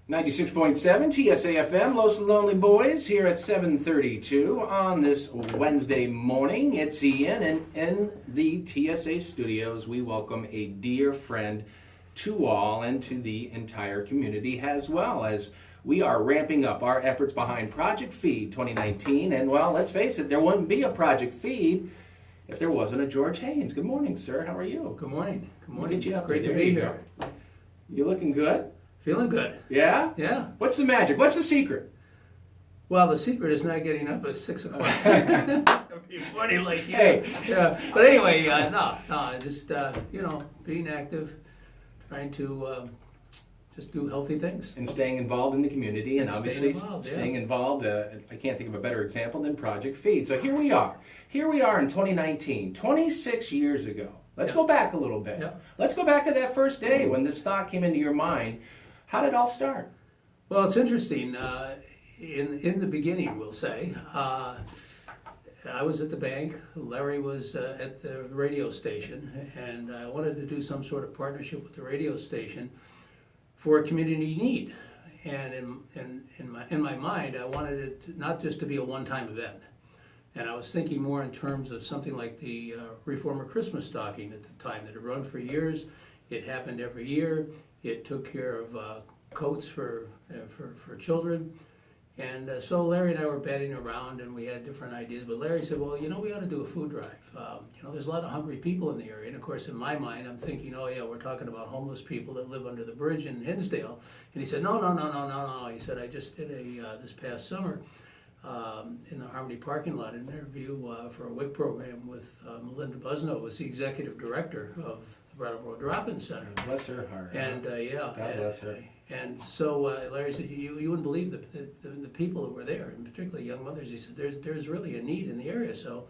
96.7 TSAFM, Los Lonely Boys, here at 7:32 on this Wednesday morning. It's Ian, and in the TSA studios, we welcome a dear friend to all and to the entire community as well, as we are ramping up our efforts behind Project Feed 2019. And well, let's face it, there wouldn't be a Project Feed if there wasn't a George Haynes. Good morning, sir. How are you? Good morning. Good What morning. did you up to? Great to There be you here. go. You looking good? Feeling good. Yeah? Yeah. What's the magic? What's the secret? Well, the secret is not getting up at 6 o'clock. Be funny like you. Hey. Yeah. But anyway, just being active, trying to just do healthy things. And staying involved in the community, and And obviously staying involved, I can't think of a better example than Project Feed. So here we are. Here we are in 2019, 26 years ago. Let's Yeah. go back a little bit. Yeah. Let's go back to that first day when this thought came into your mind. How did it all start? Well, it's interesting. In the beginning, we'll say, I was at the bank. Larry was at the radio station, and I wanted to do some sort of partnership with the radio station for a community need. And in my mind, I wanted it not just to be a one-time event. And I was thinking more in terms of something like the Reformer Christmas stocking at the time that had run for years. It happened every year. It took care of coats for children. And so Larry and I were batting around, and we had different ideas. But Larry said, well, we ought to do a food drive. There's a lot of hungry people in the area. And of course, in my mind, I'm thinking, oh yeah, we're talking about homeless people that live under the bridge in Hinsdale. And he said, no. He said, I just did this past summer in the Harmony parking lot an interview for a WIC program with Melinda Busno, who was the executive director of the Brattleboro Drop-In Center. Bless her heart. And God bless her. And so Larry said, you wouldn't believe the people that were there, and particularly young mothers. He said, there's really a need in the area. So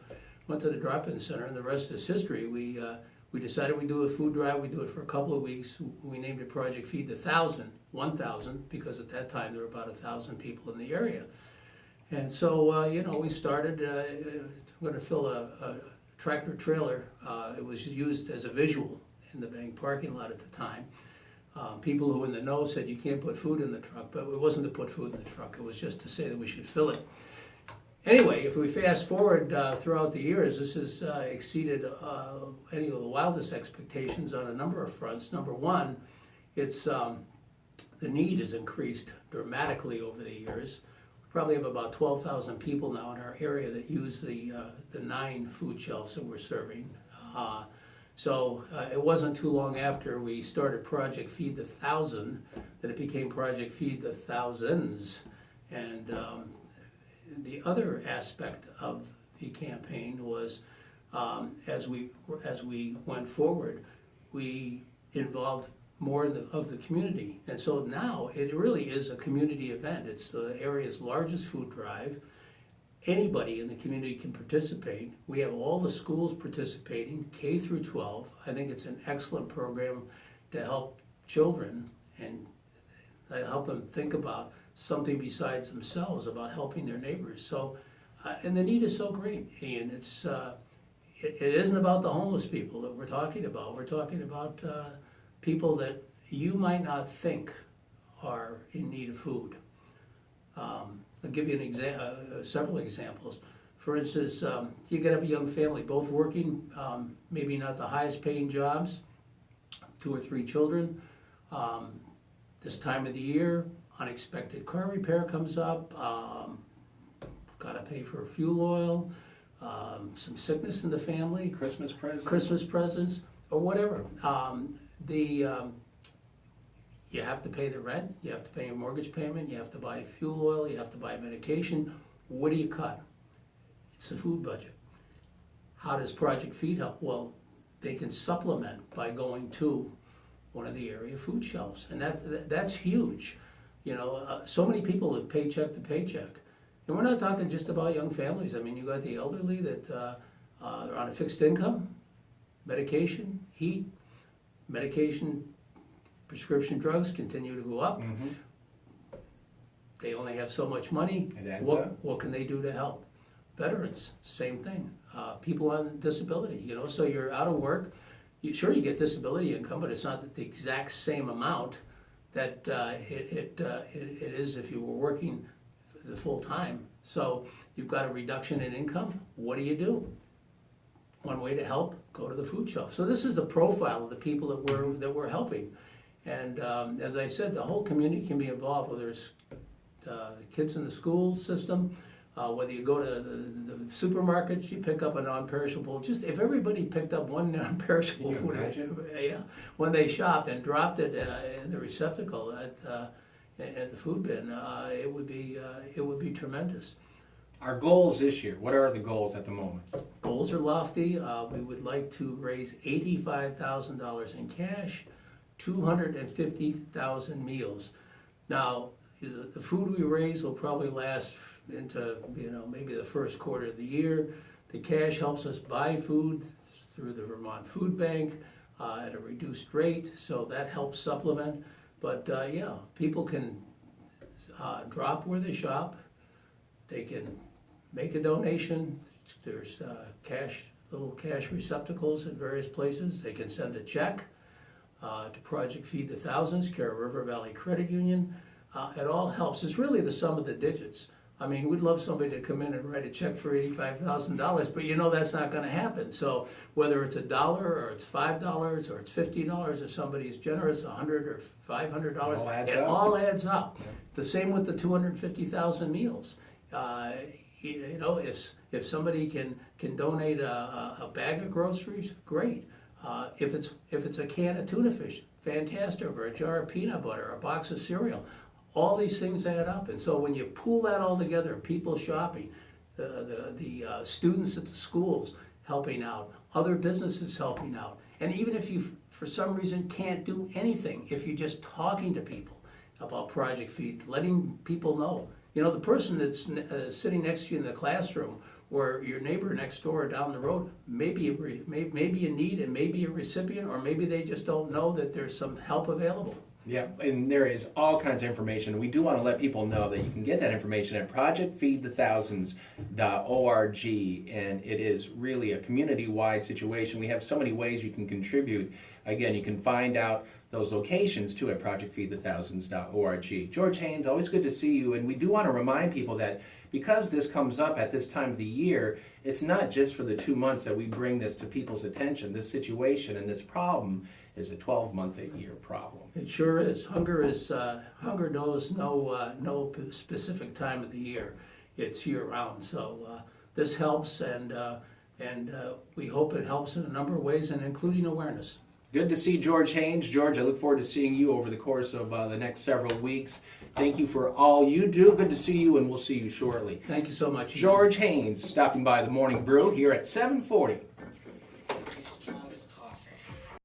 went to the Drop-In Center, and the rest is history. We decided we'd do a food drive. We'd do it for a couple of weeks. We named it Project Feed 1,000, because at that time there were about 1,000 people in the area. And so, we started, we're going to fill a tractor trailer. It was used as a visual in the bank parking lot at the time. People who in the know said you can't put food in the truck, but it wasn't to put food in the truck. It was just to say that we should fill it. Anyway, if we fast forward throughout the years, this has exceeded any of the wildest expectations on a number of fronts. Number one, it's the need has increased dramatically over the years. We probably have about 12,000 people now in our area that use the 9 food shelves that we're serving. So it wasn't too long after we started Project Feed 1,000 that it became Project Feed the Thousands. And the other aspect of the campaign was as we went forward, we involved more of the community. And so now it really is a community event. It's the area's largest food drive. Anybody in the community can participate. We have all the schools participating, K through 12. I think it's an excellent program to help children and help them think about something besides themselves, about helping their neighbors. So, and the need is so great, Ian. It isn't about the homeless people that we're talking about. We're talking about people that you might not think are in need of food. I'll give you several examples. For instance, you could have a young family, both working, maybe not the highest paying jobs, 2 or 3 children. This time of the year, unexpected car repair comes up, got to pay for fuel oil, some sickness in the family, Christmas presents, or whatever. You have to pay the rent, you have to pay a mortgage payment, you have to buy fuel oil, you have to buy medication. What do you cut? It's the food budget. How does Project Feed help? Well, they can supplement by going to one of the area food shelves, and that's huge. So many people live paycheck to paycheck. And we're not talking just about young families. I mean, you got the elderly that are on a fixed income, medication, heat, medication, prescription drugs continue to go up. Mm-hmm. They only have so much money. It adds up. What can they do to help? Veterans, same thing. People on disability, so you're out of work. You get disability income, but it's not the exact same amount that it is if you were working the full time. So you've got a reduction in income. What do? One way to help, go to the food shelf. So this is the profile of the people that we're helping. And as I said, the whole community can be involved, whether it's kids in the school system, whether you go to the supermarkets, you pick up a non-perishable. Just if everybody picked up one non-perishable Can you food, imagine? when they shopped and dropped it in the receptacle at the food bin, it would be tremendous. Our goals this year, what are the goals at the moment? Goals are lofty. We would like to raise $85,000 in cash, 250,000 meals. Now, the food we raise will probably last into maybe the first quarter of the year. The cash helps us buy food through the Vermont Food Bank at a reduced rate, so that helps supplement. But people can drop where they shop. They can make a donation. There's little cash receptacles at various places. They can send a check to Project Feed the Thousands, care of River Valley Credit Union. It all helps. It's really the sum of the digits. I mean, we'd love somebody to come in and write a check for $85,000, but that's not going to happen. So whether it's $1 or it's $5 or it's $50, if somebody's generous, $100 or $500, it all adds up. The same with the 250,000 meals. If somebody can donate a bag of groceries, great. If it's a can of tuna fish, fantastic, or a jar of peanut butter, or a box of cereal, all these things add up. And so when you pool that all together, people shopping, the students at the schools helping out, other businesses helping out, and even if you for some reason can't do anything, if you're just talking to people about Project Feed, letting people know. The person that's sitting next to you in the classroom, or your neighbor next door or down the road, maybe in need and maybe a recipient, or maybe they just don't know that there's some help available. Yeah, and there is all kinds of information. We do want to let people know that you can get that information at projectfeedthethousands.org, and it is really a community-wide situation. We have so many ways you can contribute. Again, you can find out those locations too at projectfeedthethousands.org. George Haynes, always good to see you, and we do want to remind people that because this comes up at this time of the year, it's not just for the 2 months that we bring this to people's attention. This situation and this problem is a 12-month-a-year problem. It sure is. Hunger knows no specific time of the year. It's year-round. So this helps, and we hope it helps in a number of ways, and including awareness. Good to see George Haynes. George, I look forward to seeing you over the course of the next several weeks. Thank you for all you do. Good to see you, and we'll see you shortly. Thank you so much. George Haynes stopping by the Morning Brew here at 740